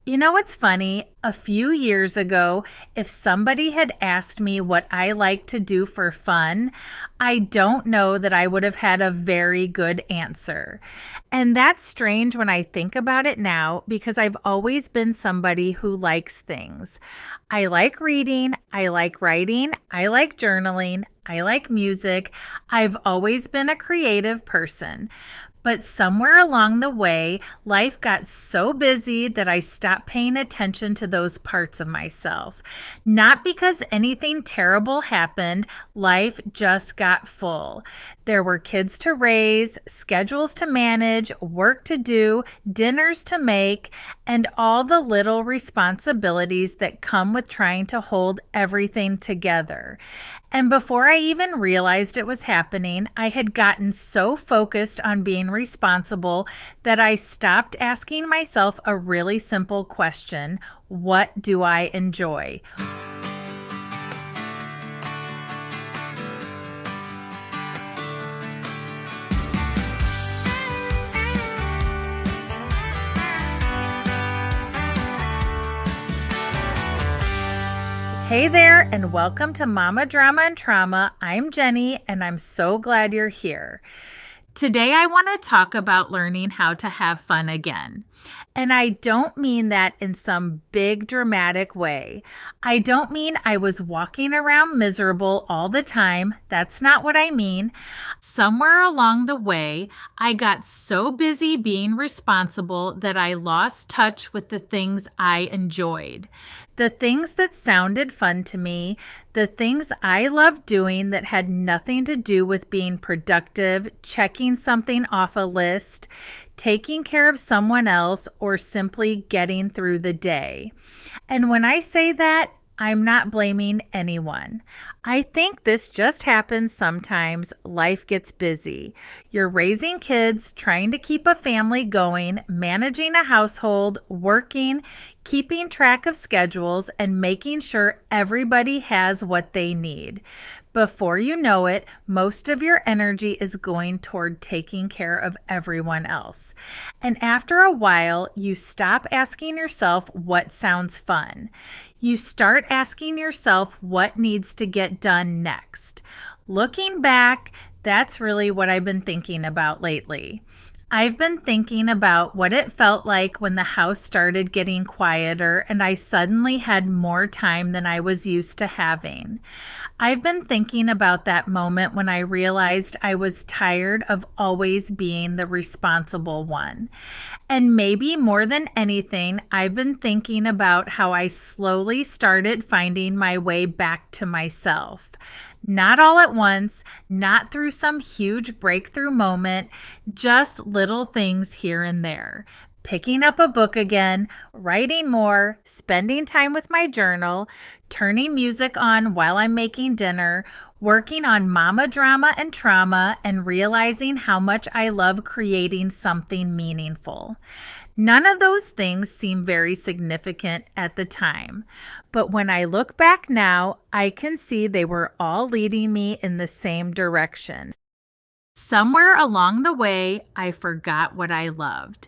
You know what's funny? A few years ago, if somebody had asked me what I like to do for fun, I don't know that I would have had a very good answer. And that's strange when I think about it now because I've always been somebody who likes things. I like reading, I like writing, I like journaling, I like music. I've always been a creative person. But somewhere along the way, life got so busy that I stopped paying attention to those parts of myself. Not because anything terrible happened, life just got full. There were kids to raise, schedules to manage, work to do, dinners to make, and all the little responsibilities that come with trying to hold everything together. And before I even realized it was happening, I had gotten so focused on being responsible that I stopped asking myself a really simple question: what do I enjoy? Hey there, and welcome to Mama Drama and Trauma. I'm Jenny, and I'm so glad you're here. Today, I want to talk about learning how to have fun again. And I don't mean that in some big dramatic way. I don't mean I was walking around miserable all the time. That's not what I mean. Somewhere along the way, I got so busy being responsible that I lost touch with the things I enjoyed. The things that sounded fun to me, the things I loved doing that had nothing to do with being productive, checking something off a list, taking care of someone else, or simply getting through the day. And when I say that, I'm not blaming anyone. I think this just happens sometimes. Life gets busy. You're raising kids, trying to keep a family going, managing a household, working, keeping track of schedules, and making sure everybody has what they need. Before you know it, most of your energy is going toward taking care of everyone else. And after a while, you stop asking yourself what sounds fun. You start asking yourself what needs to get done next. Looking back, that's really what I've been thinking about lately. I've been thinking about what it felt like when the house started getting quieter and I suddenly had more time than I was used to having. I've been thinking about that moment when I realized I was tired of always being the responsible one. And maybe more than anything, I've been thinking about how I slowly started finding my way back to myself. Not all at once, not through some huge breakthrough moment, just little things here and there. Picking up a book again, writing more, spending time with my journal, turning music on while I'm making dinner, working on Mama Drama and Trauma, and realizing how much I love creating something meaningful. None of those things seem very significant at the time, but when I look back now, I can see they were all leading me in the same direction. Somewhere along the way, I forgot what I loved.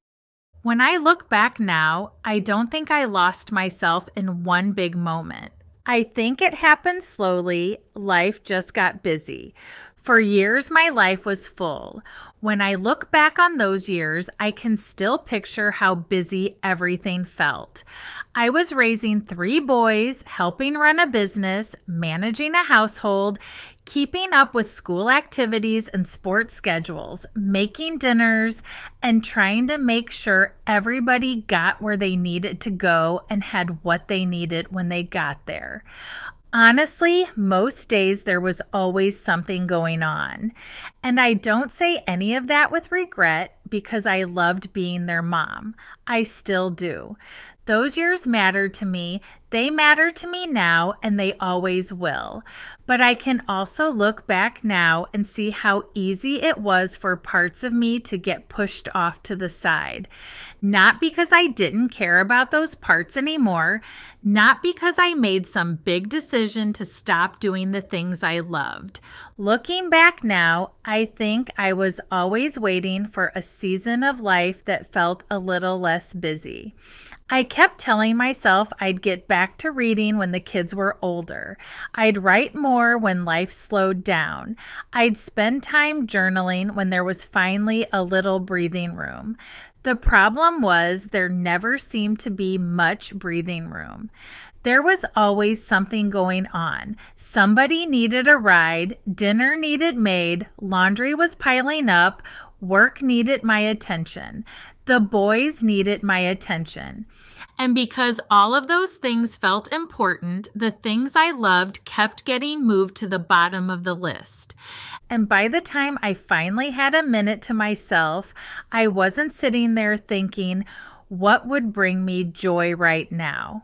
When I look back now, I don't think I lost myself in one big moment. I think it happened slowly. Life just got busy. For years, my life was full. When I look back on those years, I can still picture how busy everything felt. I was raising 3 boys, helping run a business, managing a household, keeping up with school activities and sports schedules, making dinners, and trying to make sure everybody got where they needed to go and had what they needed when they got there. Honestly, most days there was always something going on. And I don't say any of that with regret because I loved being their mom. I still do. Those years mattered to me. They matter to me now, and they always will. But I can also look back now and see how easy it was for parts of me to get pushed off to the side. Not because I didn't care about those parts anymore, not because I made some big decision to stop doing the things I loved. Looking back now, I think I was always waiting for a season of life that felt a little less busy. I kept telling myself I'd get back to reading when the kids were older. I'd write more when life slowed down. I'd spend time journaling when there was finally a little breathing room. The problem was there never seemed to be much breathing room. There was always something going on. Somebody needed a ride, dinner needed made, laundry was piling up, work needed my attention. The boys needed my attention. And because all of those things felt important, the things I loved kept getting moved to the bottom of the list. And by the time I finally had a minute to myself, I wasn't sitting there thinking, what would bring me joy right now?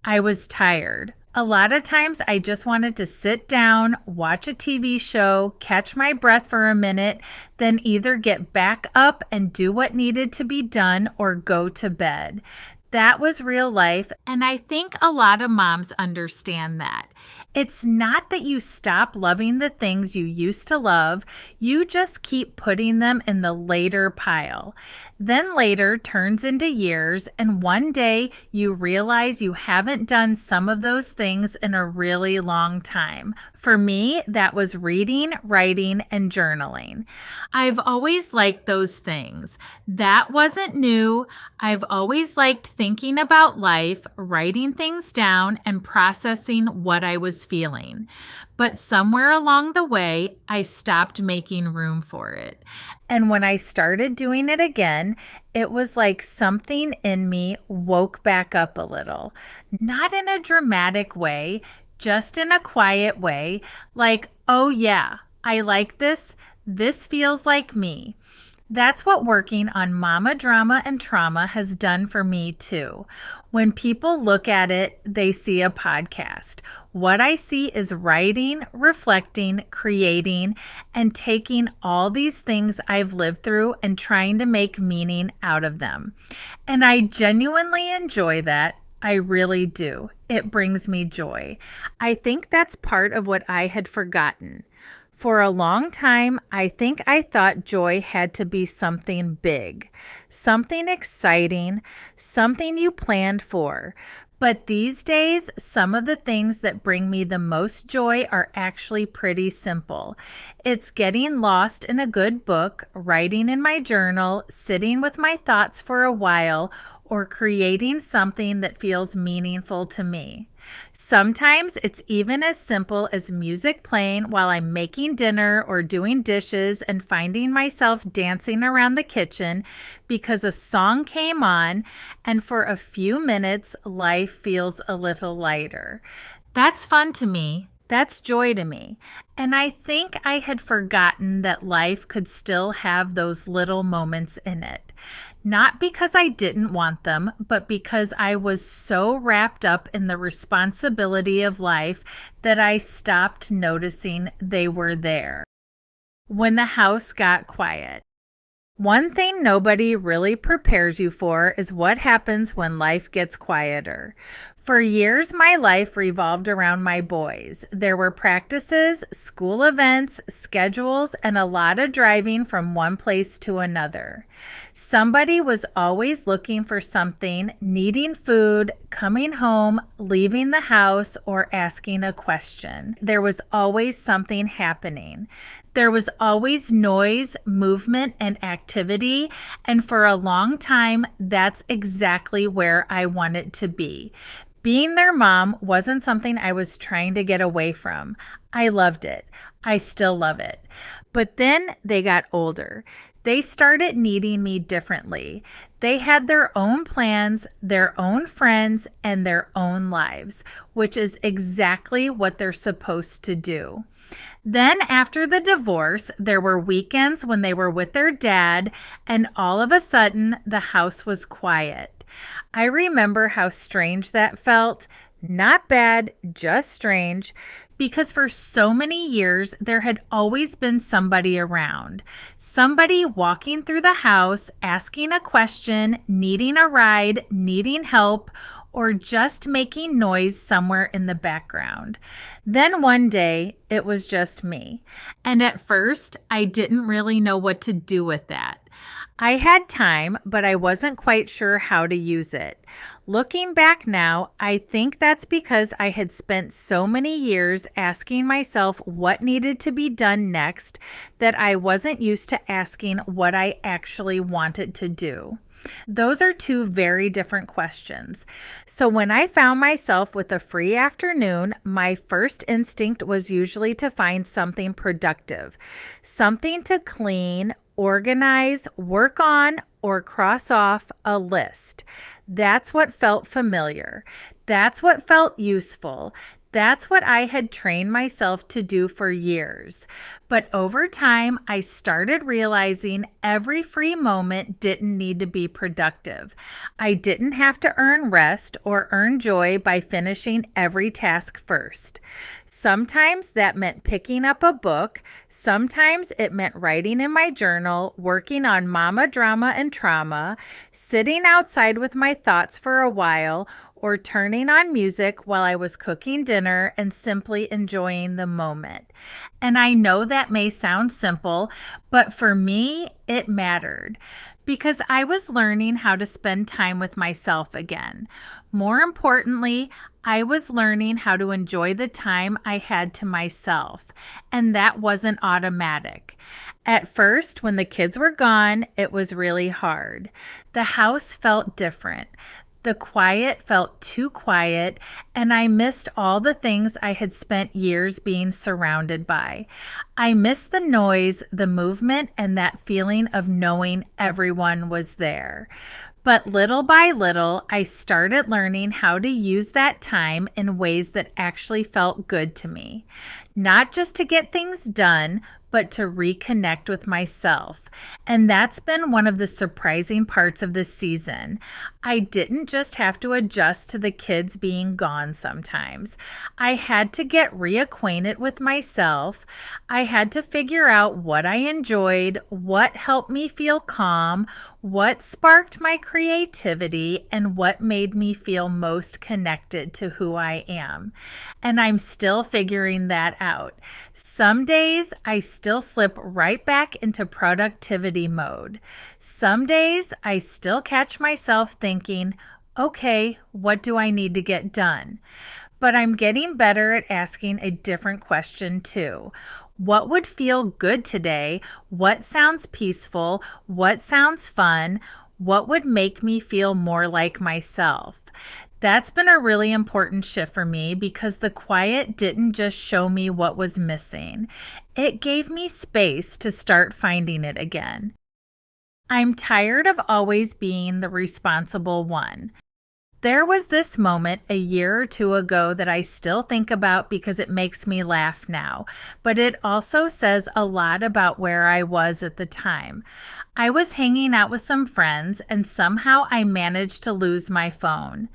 I was tired. A lot of times I just wanted to sit down, watch a TV show, catch my breath for a minute, then either get back up and do what needed to be done or go to bed. That was real life, and I think a lot of moms understand that. It's not that you stop loving the things you used to love, you just keep putting them in the later pile. Then later turns into years, and one day you realize you haven't done some of those things in a really long time. For me, that was reading, writing, and journaling. I've always liked those things. That wasn't new. I've always liked thinking about life, writing things down, and processing what I was feeling. But somewhere along the way, I stopped making room for it. And when I started doing it again, it was like something in me woke back up a little. Not in a dramatic way, just in a quiet way, like, oh yeah, I like this. This feels like me. That's what working on Momma Drama and Trauma has done for me too. When people look at it, they see a podcast. What I see is writing, reflecting, creating, and taking all these things I've lived through and trying to make meaning out of them. And I genuinely enjoy that. I really do. It brings me joy. I think that's part of what I had forgotten. For a long time, I think I thought joy had to be something big, something exciting, something you planned for. But these days, some of the things that bring me the most joy are actually pretty simple. It's getting lost in a good book, writing in my journal, sitting with my thoughts for a while, or creating something that feels meaningful to me. Sometimes it's even as simple as music playing while I'm making dinner or doing dishes and finding myself dancing around the kitchen because a song came on, and for a few minutes, life feels a little lighter. That's fun to me. That's joy to me. And I think I had forgotten that life could still have those little moments in it. Not because I didn't want them, but because I was so wrapped up in the responsibility of life that I stopped noticing they were there. When the house got quiet. One thing nobody really prepares you for is what happens when life gets quieter. For years, my life revolved around my boys. There were practices, school events, schedules, and a lot of driving from one place to another. Somebody was always looking for something, needing food, coming home, leaving the house, or asking a question. There was always something happening. There was always noise, movement, and activity, and for a long time, that's exactly where I wanted to be. Being their mom wasn't something I was trying to get away from. I loved it. I still love it. But then they got older. They started needing me differently. They had their own plans, their own friends, and their own lives, which is exactly what they're supposed to do. Then after the divorce, there were weekends when they were with their dad, and all of a sudden, the house was quiet. I remember how strange that felt. Not bad, just strange, because for so many years, there had always been somebody around. Somebody walking through the house, asking a question, needing a ride, needing help, or just making noise somewhere in the background. Then one day, it was just me. And at first, I didn't really know what to do with that. I had time, but I wasn't quite sure how to use it. Looking back now, I think that's because I had spent so many years asking myself what needed to be done next that I wasn't used to asking what I actually wanted to do. Those are two very different questions. So when I found myself with a free afternoon, my first instinct was usually to find something productive, something to clean, organize, work on, or cross off a list. That's what felt familiar. That's what felt useful. That's what I had trained myself to do for years. But over time, I started realizing every free moment didn't need to be productive. I didn't have to earn rest or earn joy by finishing every task first. Sometimes that meant picking up a book. Sometimes it meant writing in my journal, working on Momma, drama, and trauma, sitting outside with my thoughts for a while, or turning on music while I was cooking dinner and simply enjoying the moment. And I know that may sound simple, but for me, it mattered because I was learning how to spend time with myself again. More importantly, I was learning how to enjoy the time I had to myself, and that wasn't automatic. At first, when the kids were gone, it was really hard. The house felt different. The quiet felt too quiet, and I missed all the things I had spent years being surrounded by. I missed the noise, the movement, and that feeling of knowing everyone was there. But little by little, I started learning how to use that time in ways that actually felt good to me. Not just to get things done, but to reconnect with myself. And that's been one of the surprising parts of this season. I didn't just have to adjust to the kids being gone sometimes. I had to get reacquainted with myself. I had to figure out what I enjoyed, what helped me feel calm, what sparked my creativity, and what made me feel most connected to who I am. And I'm still figuring that out. Some days I still slip right back into productivity mode. Some days I still catch myself thinking, okay, what do I need to get done? But I'm getting better at asking a different question too. What would feel good today? What sounds peaceful? What sounds fun? What would make me feel more like myself? That's been a really important shift for me because the quiet didn't just show me what was missing. It gave me space to start finding it again. I'm tired of always being the responsible one. There was this moment a year or two ago that I still think about because it makes me laugh now, but it also says a lot about where I was at the time. I was hanging out with some friends and somehow I managed to lose my phone.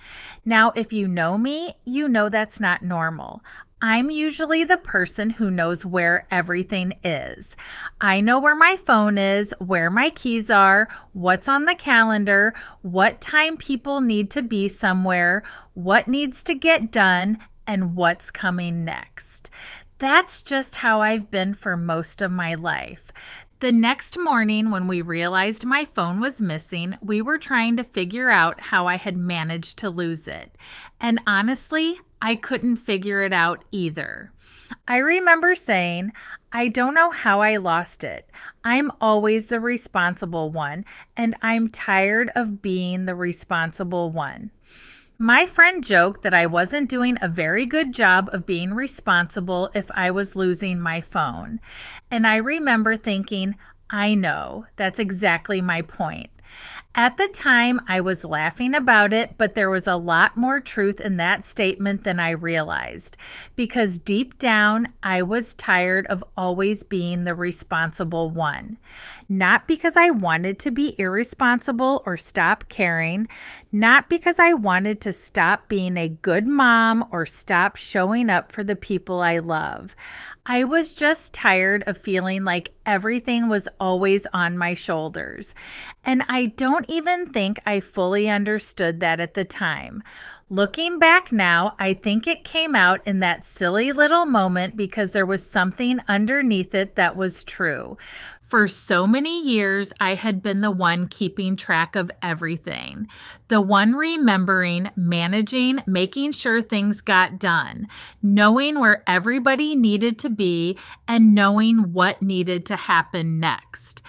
Now, if you know me, you know that's not normal. I'm usually the person who knows where everything is. I know where my phone is, where my keys are, what's on the calendar, what time people need to be somewhere, what needs to get done, and what's coming next. That's just how I've been for most of my life. The next morning, when we realized my phone was missing, we were trying to figure out how I had managed to lose it. And honestly, I couldn't figure it out either. I remember saying, I don't know how I lost it. I'm always the responsible one, and I'm tired of being the responsible one. My friend joked that I wasn't doing a very good job of being responsible if I was losing my phone. And I remember thinking, I know, that's exactly my point. At the time, I was laughing about it, but there was a lot more truth in that statement than I realized, because deep down, I was tired of always being the responsible one. Not because I wanted to be irresponsible or stop caring, not because I wanted to stop being a good mom or stop showing up for the people I love. I was just tired of feeling like everything was always on my shoulders. And I don't even think I fully understood that at the time. Looking back now, I think it came out in that silly little moment because there was something underneath it that was true. For so many years, I had been the one keeping track of everything, the one remembering, managing, making sure things got done, knowing where everybody needed to be, and knowing what needed to happen next.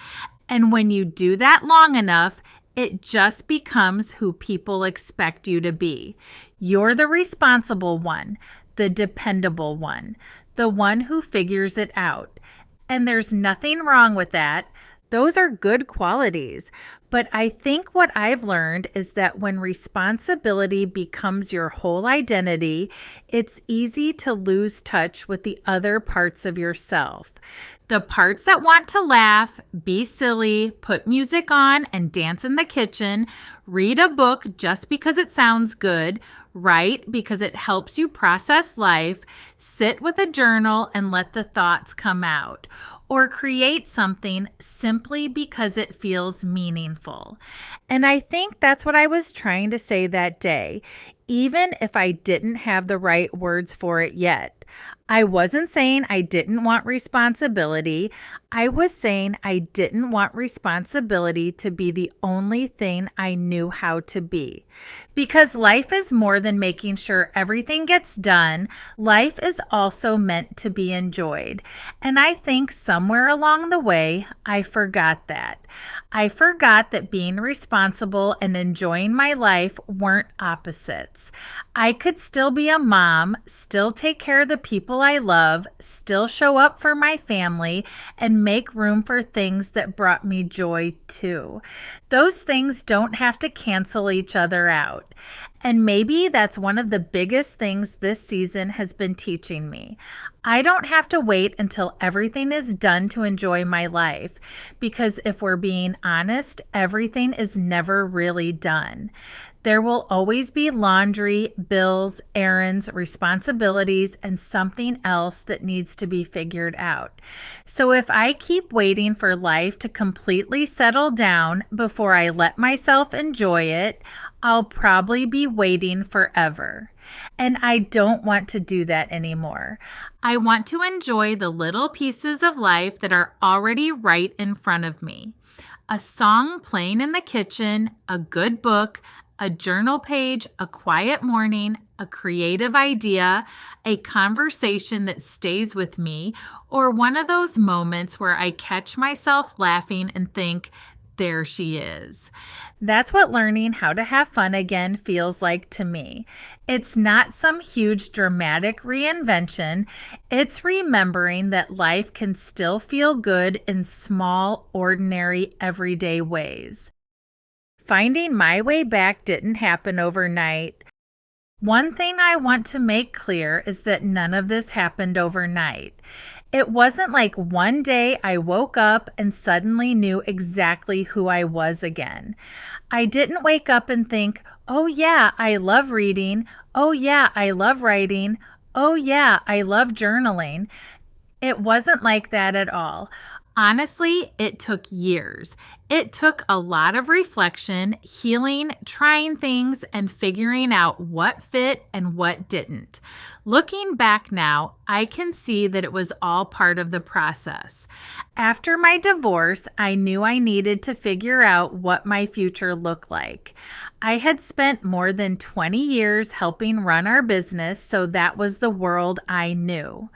And when you do that long enough, it just becomes who people expect you to be. You're the responsible one, the dependable one, the one who figures it out. And there's nothing wrong with that. Those are good qualities. But I think what I've learned is that when responsibility becomes your whole identity, it's easy to lose touch with the other parts of yourself. The parts that want to laugh, be silly, put music on and dance in the kitchen, read a book just because it sounds good, write because it helps you process life, sit with a journal and let the thoughts come out, or create something simply because it feels meaningful. And I think that's what I was trying to say that day, even if I didn't have the right words for it yet. I wasn't saying I didn't want responsibility. I was saying I didn't want responsibility to be the only thing I knew how to be. Because life is more than making sure everything gets done. Life is also meant to be enjoyed. And I think somewhere along the way, I forgot that. I forgot that being responsible and enjoying my life weren't opposites. I could still be a mom, still take care of the people I love, still show up for my family, and make room for things that brought me joy too. Those things don't have to cancel each other out. And maybe that's one of the biggest things this season has been teaching me. I don't have to wait until everything is done to enjoy my life, because if we're being honest, everything is never really done. There will always be laundry, bills, errands, responsibilities, and something else that needs to be figured out. So if I keep waiting for life to completely settle down before I let myself enjoy it, I'll probably be waiting forever. And I don't want to do that anymore. I want to enjoy the little pieces of life that are already right in front of me. A song playing in the kitchen, a good book, a journal page, a quiet morning, a creative idea, a conversation that stays with me, or one of those moments where I catch myself laughing and think, there she is. That's what learning how to have fun again feels like to me. It's not some huge dramatic reinvention. It's remembering that life can still feel good in small, ordinary, everyday ways. Finding my way back didn't happen overnight. One thing I want to make clear is that none of this happened overnight. It wasn't like one day I woke up and suddenly knew exactly who I was again. I didn't wake up and think, oh yeah, I love reading. Oh yeah, I love writing. Oh yeah, I love journaling. It wasn't like that at all. Honestly, it took years. It took a lot of reflection, healing, trying things, and figuring out what fit and what didn't. Looking back now, I can see that it was all part of the process. After my divorce, I knew I needed to figure out what my future looked like. I had spent more than 20 years helping run our business, so that was the world I knew.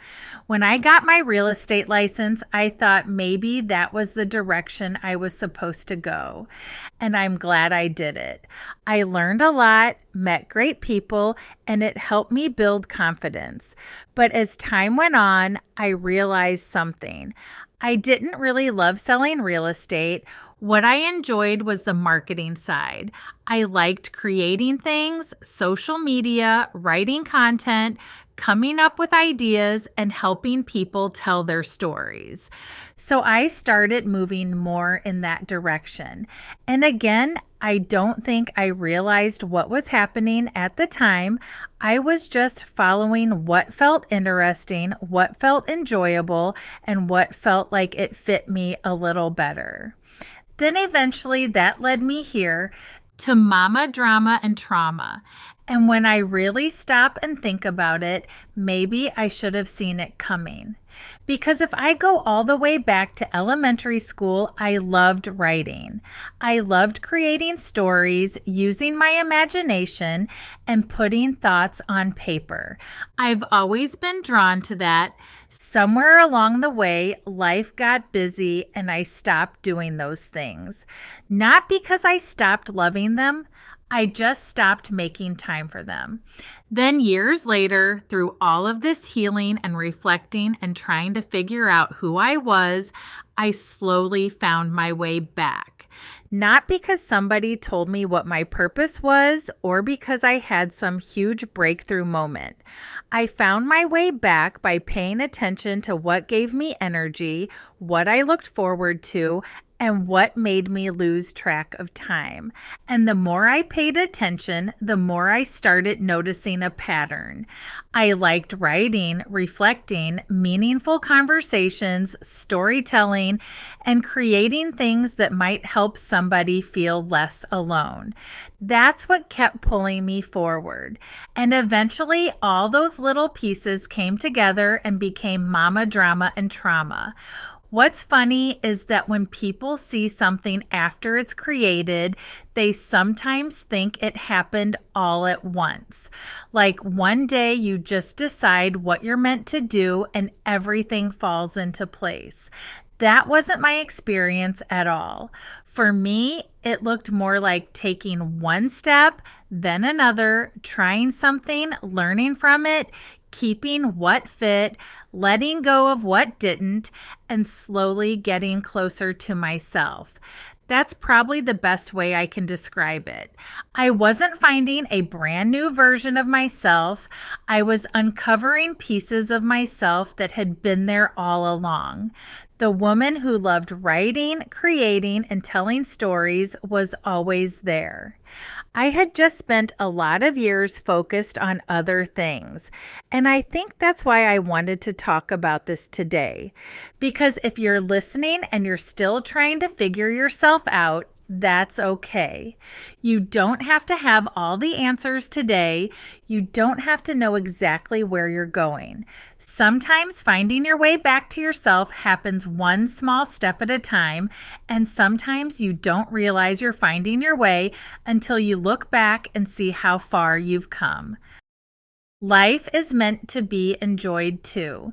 When I got my real estate license, I thought maybe that was the direction I was supposed to go. And I'm glad I did it. I learned a lot, met great people, and it helped me build confidence. But as time went on, I realized something. I didn't really love selling real estate. What I enjoyed was the marketing side. I liked creating things, social media, writing content, coming up with ideas, and helping people tell their stories. So I started moving more in that direction. And again, I don't think I realized what was happening at the time. I was just following what felt interesting, what felt enjoyable, and what felt like it fit me a little better. Then eventually that led me here to Momma, Drama, and Trauma. And when I really stop and think about it, maybe I should have seen it coming. Because if I go all the way back to elementary school, I loved writing. I loved creating stories, using my imagination, and putting thoughts on paper. I've always been drawn to that. Somewhere along the way, life got busy and I stopped doing those things. Not because I stopped loving them, I just stopped making time for them. Then years later, through all of this healing and reflecting and trying to figure out who I was, I slowly found my way back. Not because somebody told me what my purpose was or because I had some huge breakthrough moment. I found my way back by paying attention to what gave me energy, what I looked forward to, and what made me lose track of time. And the more I paid attention, the more I started noticing a pattern. I liked writing, reflecting, meaningful conversations, storytelling, and creating things that might help somebody feel less alone. That's what kept pulling me forward. And eventually, all those little pieces came together and became Momma, Drama, and Trauma. What's funny is that when people see something after it's created, they sometimes think it happened all at once. Like one day you just decide what you're meant to do and everything falls into place. That wasn't my experience at all. For me, it looked more like taking one step, then another, trying something, learning from it, keeping what fit, letting go of what didn't, and slowly getting closer to myself. That's probably the best way I can describe it. I wasn't finding a brand new version of myself. I was uncovering pieces of myself that had been there all along. The woman who loved writing, creating, and telling stories was always there. I had just spent a lot of years focused on other things, and I think that's why I wanted to talk about this today. Because if you're listening and you're still trying to figure yourself out, that's okay. You don't have to have all the answers today. You don't have to know exactly where you're going. Sometimes finding your way back to yourself happens one small step at a time, and sometimes you don't realize you're finding your way until you look back and see how far you've come. Life is meant to be enjoyed too.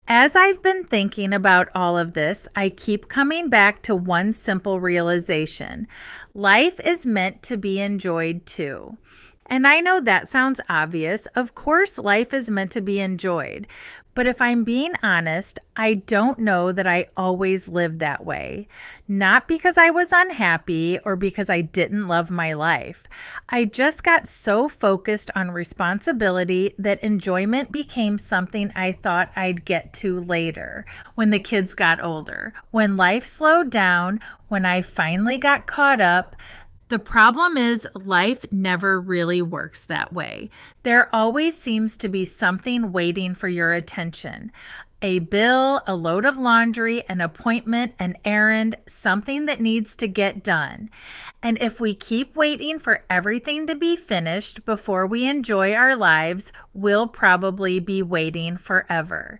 As I've been thinking about all of this, I keep coming back to one simple realization. Life is meant to be enjoyed too. And I know that sounds obvious. Of course, life is meant to be enjoyed. But if I'm being honest, I don't know that I always lived that way. Not because I was unhappy or because I didn't love my life. I just got so focused on responsibility that enjoyment became something I thought I'd get to later, when the kids got older, when life slowed down, when I finally got caught up. The problem is life never really works that way. There always seems to be something waiting for your attention. A bill, a load of laundry, an appointment, an errand, something that needs to get done. And if we keep waiting for everything to be finished before we enjoy our lives, we'll probably be waiting forever.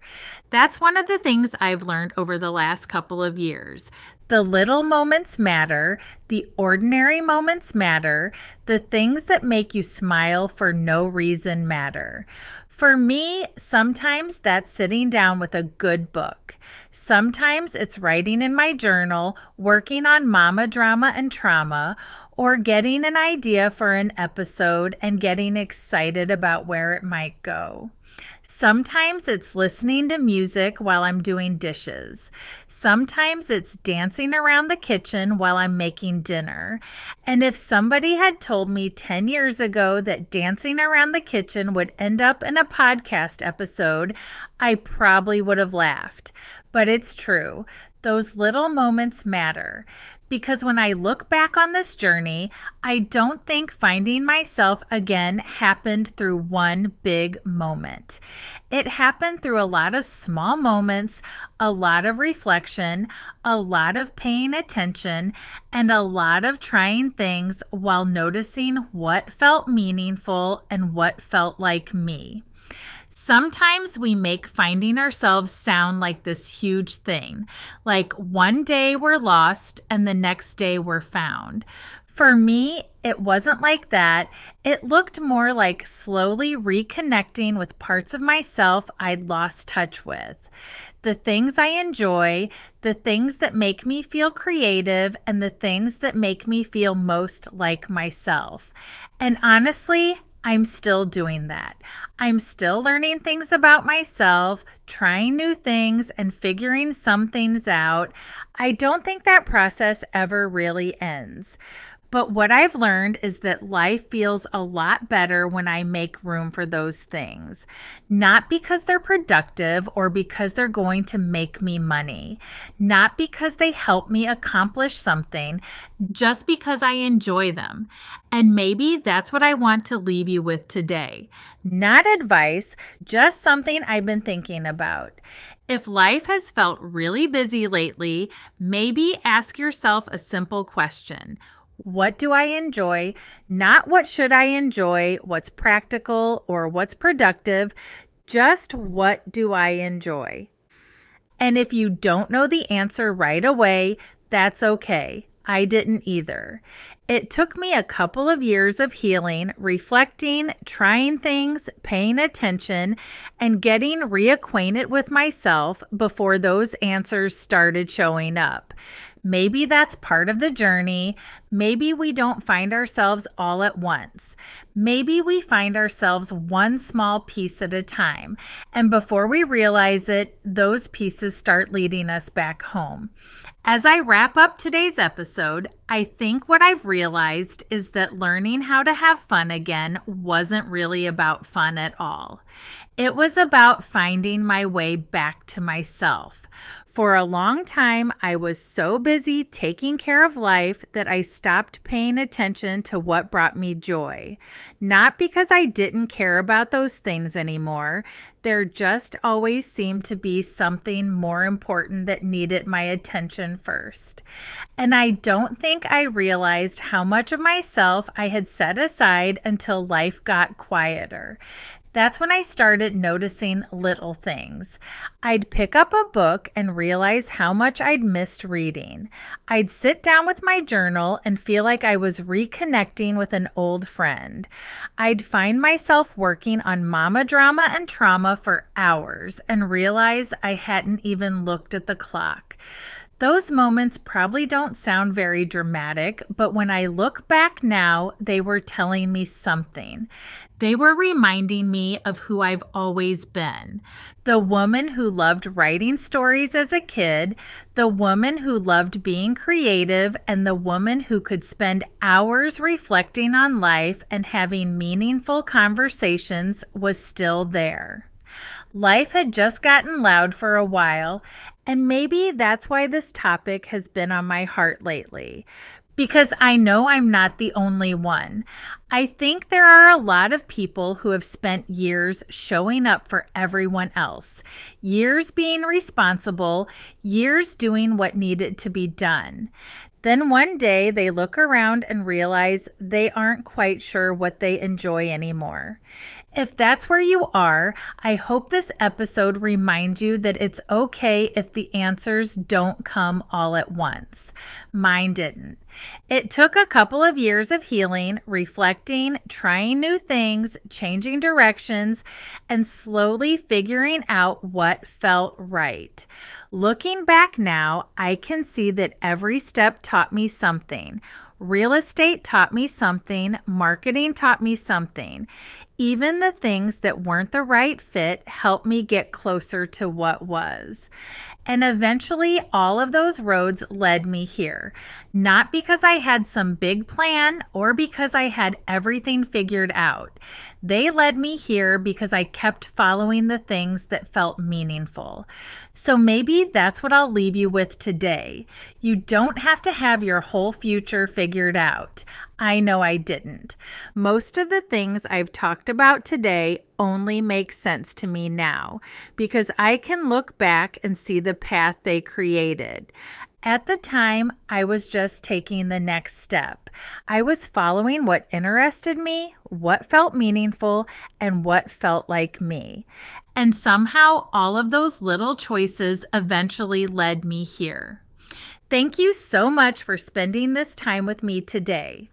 That's one of the things I've learned over the last couple of years. The little moments matter, the ordinary moments matter, the things that make you smile for no reason matter. For me, sometimes that's sitting down with a good book. Sometimes it's writing in my journal, working on Momma, Drama, and Trauma, or getting an idea for an episode and getting excited about where it might go. Sometimes it's listening to music while I'm doing dishes. Sometimes it's dancing around the kitchen while I'm making dinner. And if somebody had told me 10 years ago that dancing around the kitchen would end up in a podcast episode, I probably would have laughed. But it's true. Those little moments matter. Because when I look back on this journey, I don't think finding myself again happened through one big moment. It happened through a lot of small moments, a lot of reflection, a lot of paying attention, and a lot of trying things while noticing what felt meaningful and what felt like me. Sometimes we make finding ourselves sound like this huge thing, like one day we're lost and the next day we're found. For me, it wasn't like that. It looked more like slowly reconnecting with parts of myself I'd lost touch with. The things I enjoy, the things that make me feel creative, and the things that make me feel most like myself. And honestly, I'm still doing that. I'm still learning things about myself, trying new things, and figuring some things out. I don't think that process ever really ends. But what I've learned is that life feels a lot better when I make room for those things. Not because they're productive or because they're going to make me money. Not because they help me accomplish something, just because I enjoy them. And maybe that's what I want to leave you with today. Not advice, just something I've been thinking about. If life has felt really busy lately, maybe ask yourself a simple question. What do I enjoy? Not what should I enjoy, what's practical or what's productive, just what do I enjoy? And if you don't know the answer right away, that's okay. I didn't either. It took me a couple of years of healing, reflecting, trying things, paying attention, and getting reacquainted with myself before those answers started showing up. Maybe that's part of the journey. Maybe we don't find ourselves all at once. Maybe we find ourselves one small piece at a time. And before we realize it, those pieces start leading us back home. As I wrap up today's episode, I think what I've realized is that learning how to have fun again wasn't really about fun at all. It was about finding my way back to myself. For a long time, I was so busy taking care of life that I stopped paying attention to what brought me joy. Not because I didn't care about those things anymore. There just always seemed to be something more important that needed my attention first. And I don't think I realized how much of myself I had set aside until life got quieter. That's when I started noticing little things. I'd pick up a book and realize how much I'd missed reading. I'd sit down with my journal and feel like I was reconnecting with an old friend. I'd find myself working on mama drama and trauma for hours and realize I hadn't even looked at the clock. Those moments probably don't sound very dramatic, but when I look back now, they were telling me something. They were reminding me of who I've always been. The woman who loved writing stories as a kid, the woman who loved being creative, and the woman who could spend hours reflecting on life and having meaningful conversations was still there. Life had just gotten loud for a while, and maybe that's why this topic has been on my heart lately. Because I know I'm not the only one. I think there are a lot of people who have spent years showing up for everyone else, years being responsible, years doing what needed to be done. Then one day they look around and realize they aren't quite sure what they enjoy anymore. If that's where you are, I hope this episode reminds you that it's okay if the answers don't come all at once. Mine didn't. It took a couple of years of healing, reflecting, trying new things, changing directions, and slowly figuring out what felt right. Looking back now, I can see that every step taught me something. Real estate taught me something. Marketing taught me something. Even the things that weren't the right fit helped me get closer to what was. And eventually, all of those roads led me here. Not because I had some big plan or because I had everything figured out. They led me here because I kept following the things that felt meaningful. So maybe that's what I'll leave you with today. You don't have to have your whole future figured out. I know I didn't. Most of the things I've talked about today only make sense to me now because I can look back and see the path they created. At the time, I was just taking the next step. I was following what interested me, what felt meaningful, and what felt like me. And somehow all of those little choices eventually led me here. Thank you so much for spending this time with me today.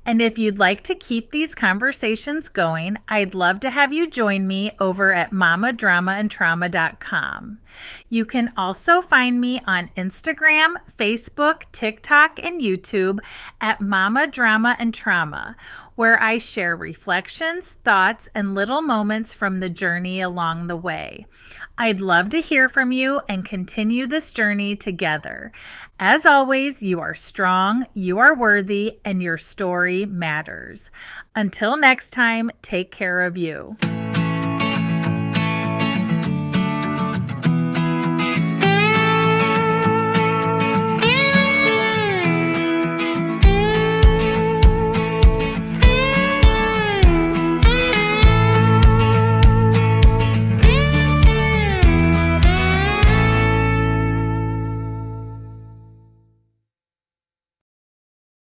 And if you'd like to keep these conversations going, I'd love to have you join me over at mommadramaandtrauma.com. You can also find me on Instagram, Facebook, TikTok, and YouTube at Momma Drama and Trauma, where I share reflections, thoughts, and little moments from the journey along the way. I'd love to hear from you and continue this journey together. As always, you are strong, you are worthy, and your story matters. Until next time, take care of you.